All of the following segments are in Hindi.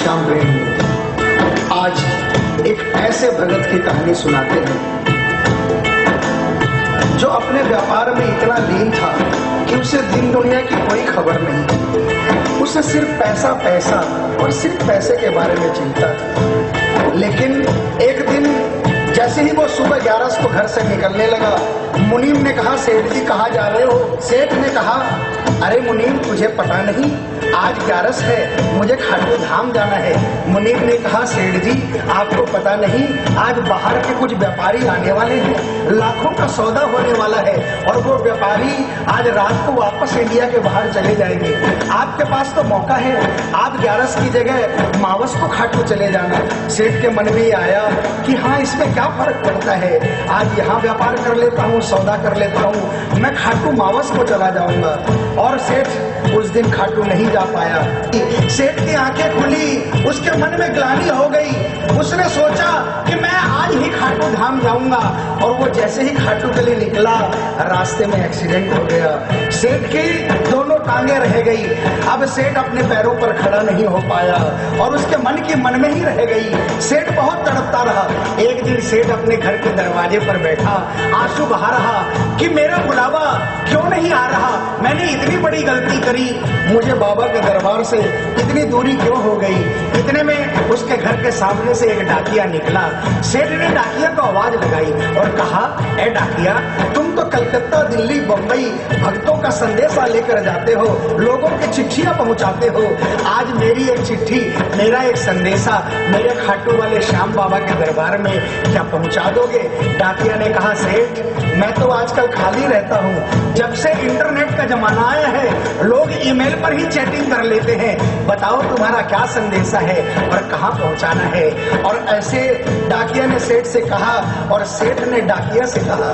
श्याम प्रेमी आज एक ऐसे भगत की कहानी सुनाते हैं जो अपने व्यापार में इतना लीन था कि उसे दिन दुनिया की कोई खबर नहीं। उसे सिर्फ पैसा पैसा और सिर्फ पैसे के बारे में चिंता थी। लेकिन एक दिन जैसे ही वो सुबह 11 को घर से निकलने लगा, मुनीम ने कहा, सेठ जी कहाँ जा रहे हो? सेठ ने कहा, अरे मुनीम तुझे पता नहीं आज 11 है, मुझे खाटू धाम जाना है। मुनीम ने कहा, सेठ जी आपको पता नहीं आज बाहर के कुछ व्यापारी आने वाले हैं, लाखों का सौदा होने वाला है और वो व्यापारी आज रात को वापस इंडिया के बाहर चले जाएंगे। आपके पास तो मौका है, आप 11 की जगह मावस को खाटू चले जाना। सेठ के मन में ये आया कि हाँ इसमें क्या फर्क पड़ता है, आज यहाँ व्यापार कर लेता हूँ, सौदा कर लेता हूँ, मैं खाटू मावस को चला जाऊंगा। और सेठ उस दिन खाटू नहीं जा पाया। सेठ की आंखें खुली, उसके मन में ग्लानि हो गई। उसने सोचा कि मैं आज ही खाटू धाम जाऊंगा और वो जैसे ही खाटू के लिए निकला, रास्ते में एक्सीडेंट हो गया। सेठ की दोनों टांगे रह गई। अब सेठ अपने पैरों पर खड़ा नहीं हो पाया और उसके मन की मन में ही रह गई। सेठ बहुत तड़पता रहा। एक दिन सेठ अपने घर के दरवाजे पर बैठा, आंसू बहा रहा कि मेरा बुलावा क्यों नहीं आ रहा, मैंने इतनी बड़ी गलती करी, मुझे बाबा के दरबार से इतनी दूरी क्यों हो गई। इतने में उसके घर के सामने से एक डाकिया निकला। सेठ ने डाकिया को आवाज लगाई और कहा, ए डाकिया, तुम तो कलकत्ता, दिल्ली, बम्बई भक्तों का संदेशा लेकर जाते हो, लोगों की चिट्ठियां पहुंचाते हो। आज मेरी एक चिट्ठी, मेरा एक संदेशा मेरे खाटू वाले श्याम बाबा के दरबार में क्या पहुंचा दोगे? डाकिया ने कहा, सेठ मैं तो आजकल खाली रहता हूँ, जब से इंटरनेट का जमाना आया है लोग ईमेल पर ही चैटिंग कर लेते हैं, बताओ तुम्हारा क्या संदेशा है और कहाँ पहुंचाना है। और ऐसे डाकिया ने सेठ से कहा और सेठ ने डाकिया से कहा,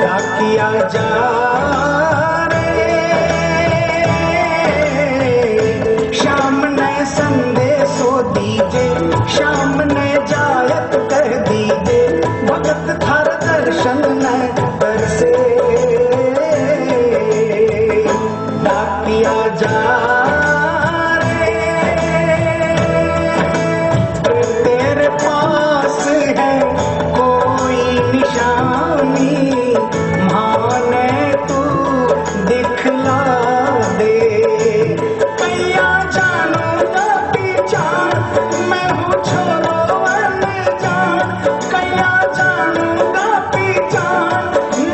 डाकिया जा रे, श्याम ने संदेशो दीजे, श्याम ने जायत कह दीजे, भगत थार दर्शन न बरसे। डाकिया जा रे, तेरे पास है कोई निशानी, माने तू दिखला दे। कैया जानूंगा पहचान, मैं हूँ छोरो अनजान, कैया जानूंगा पहचान,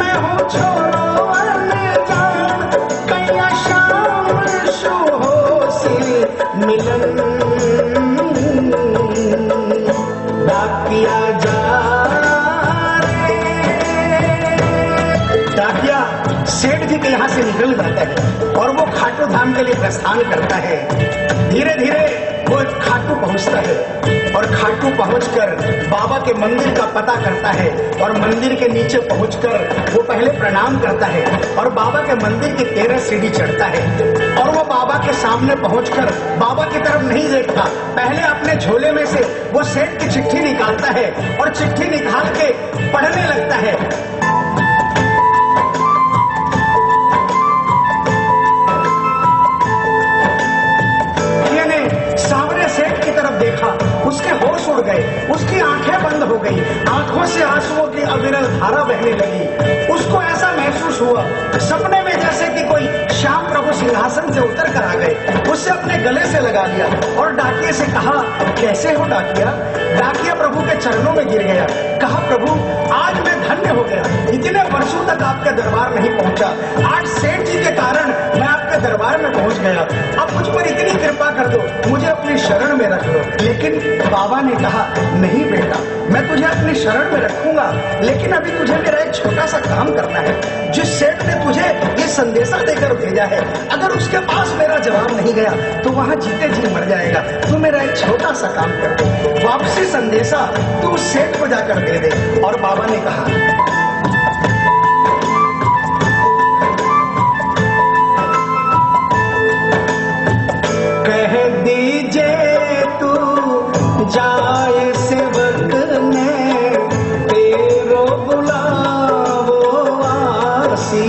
मैं हूँ छोरो अनजान, कैया शाम शो होसी मिलन। डाकिया जा रे। डाकिया सेठ जी के यहाँ से निकल जाता है और वो खाटू धाम के लिए प्रस्थान करता है। धीरे धीरे वो खाटू पहुंचता है और खाटू पहुंचकर बाबा के मंदिर का पता करता है और मंदिर के नीचे पहुंचकर वो पहले प्रणाम करता है और बाबा के मंदिर की 13 सीढ़ी चढ़ता है। और वो बाबा के सामने पहुंचकर बाबा की तरफ नहीं देखता, पहले अपने झोले में से वो सेठ की चिट्ठी निकालता है और चिट्ठी निकाल के पढ़ने लगता है। उसके होश उड़ गए, उसकी आंखें बंद हो गई, आंखों से आंसुओं की अविरल धारा बहने लगी। उसको ऐसा महसूस हुआ सपने में जैसे कि कोई श्याम प्रभु सिंहासन से उतर कर आ गए। उससे अपने गले से लगा लिया और डाकिया से कहा, कैसे हो डाकिया? डाकिया प्रभु के चरणों में गिर गया, कहा, प्रभु आज मैं धन्य हो गया, इतने वर्षों तक आपके दरबार नहीं पहुंचा, आज सेठ जी के कारण मैं आपके दरबार में पहुंच गया, अब मुझ पर इतनी कृपा कर दो, मुझे अपनी शरण में रख लो। लेकिन बाबा ने कहा, नहीं बेटा, मैं तुझे अपनी शरण में रखूंगा, लेकिन अभी तुझे मेरा एक छोटा सा काम करना है। जिस सेठ ने तुझे ये संदेशा देकर भेजा है, अगर उसके पास मेरा जवाब नहीं गया तो वहां जीते जी मर जाएगा। तू मेरा एक छोटा सा काम कर दे, वापसी संदेशा तू उस सेठ को जाकर दे दे। और बाबा ने कहा, कह दीजिए तू जाए सेवक ने तेरो बुलावो आसी।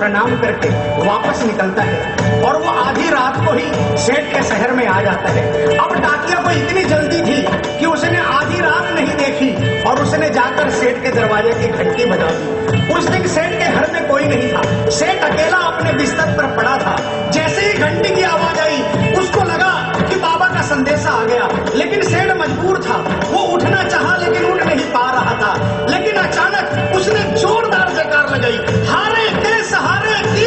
प्रणाम करके वापस निकलता है और वो आधी रात को ही सेठ के शहर में आ जाता है। अब डाकिया को इतनी जल्दी थी कि उसने आधी रात नहीं देखी और उसने जाकर सेठ के दरवाजे की घंटी बजा दी। उस दिन सेठ के घर में कोई नहीं था, सेठ अकेला अपने बिस्तर पर पड़ा था। जैसे ही घंटी की आवाज आई उसको लगा कि बाबा का संदेशा आ गया, लेकिन सेठ मजबूर था। वो उठना चाहा लेकिन उठ नहीं पा रहा था। लेकिन अचानक उसने जोरदार जयकार लगाई, हारे के सहारे की।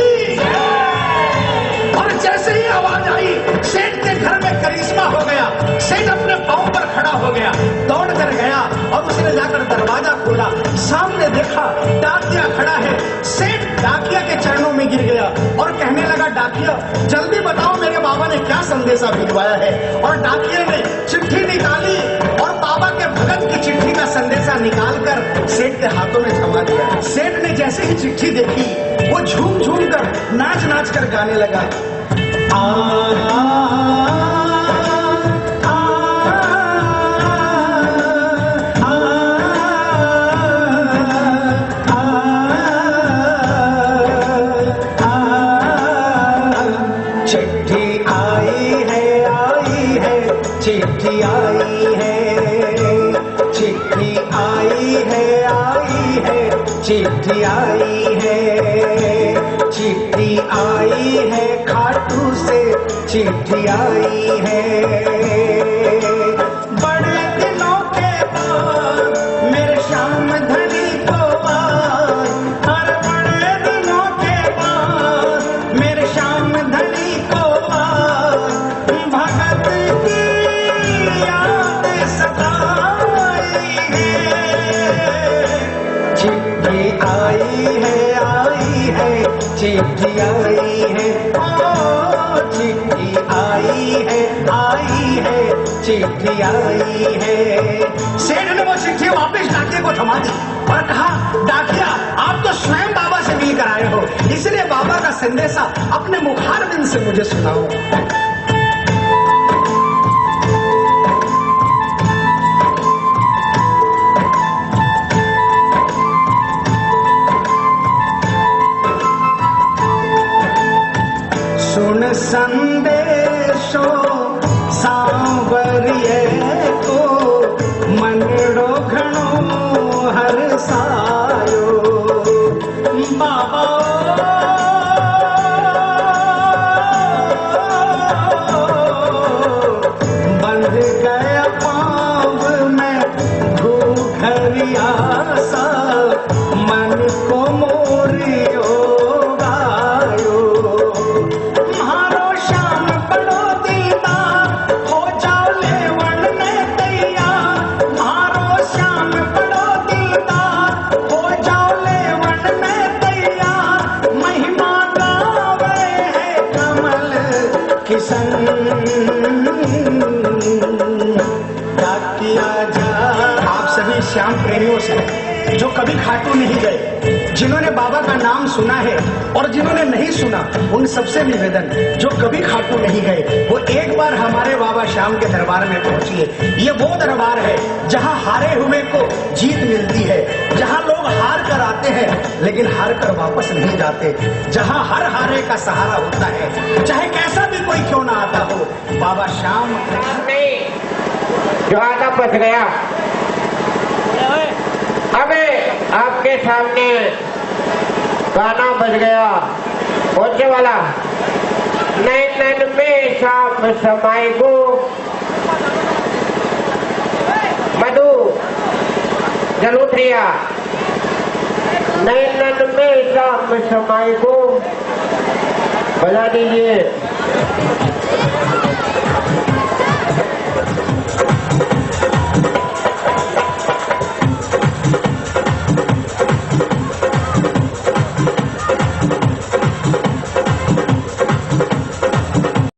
और जैसे ही आवाज आई सेठ के घर में करिश्मा हो गया। सेठ अपने पांव पर खड़ा हो गया, दौड़ कर गया और उसने जाकर दरवाजा खोला। सामने देखा डाकिया खड़ा है। सेठ डाकिया के चरणों में गिर गया और कहने लगा, डाकिया जल्दी बताओ मेरे बाबा ने क्या संदेशा भिजवाया है। और डाकिया ने चिट्ठी निकाली और बाबा के भगत की चिट्ठी का संदेशा निकालकर सेठ के हाथों में थमा दिया। सेठ ने जैसे ही चिट्ठी देखी वो झूम झूम कर नाच नाच कर गाने लगा, चिट्ठी आई है, चिट्ठी आई है, चिट्ठी आई है, चिट्ठी आई है, चिट्ठी आई है, खाटू से चिट्ठी आई है। बड़े दिनों के बाद मेरे श्याम धनी को आज, हर बड़े दिनों के बाद मेरे श्याम धनी को आज, भगत की याद सताई है। चिट्ठी आई है, चिट्ठी आई है, ओ चिट्ठी आई है, चिट्ठी आई है। सेठ ने वो चिट्ठी वापस डाकिया को थमा दी और कहा, डाकिया आप तो स्वयं बाबा से मिलकर आए हो, इसलिए बाबा का संदेशा अपने मुखारबिंद से मुझे सुनाओ। सुन संदेशो सांवरिये को, मनड़ो घणो हरसायो। बाबा बंध गया पाँव में भूखरिया सा, मन को मोरियो आप सभी श्याम प्रेमियों से जो कभी खाटू नहीं गए, जिन्होंने बाबा का नाम सुना है और जिन्होंने नहीं सुना, उन सबसे निवेदन, जो कभी खाटू नहीं गए वो एक बार हमारे बाबा श्याम के दरबार में पहुंचिए। ये वो दरबार है जहां हारे हुए को जीत मिलती है, जहां लोग हार कर आते हैं लेकिन हार कर वापस नहीं जाते, जहां हर हारे का सहारा होता है, चाहे कैसा भी कोई क्यों ना आता हो। बाबा श्याम नहीं जो आधा बच गया। अबे आपके सामने गाना बज गया, पहुंचे वाला, नैनन में शाम समाई को, मधु जलूठिया, नैनन में शाम समाई को बजा दीजिए।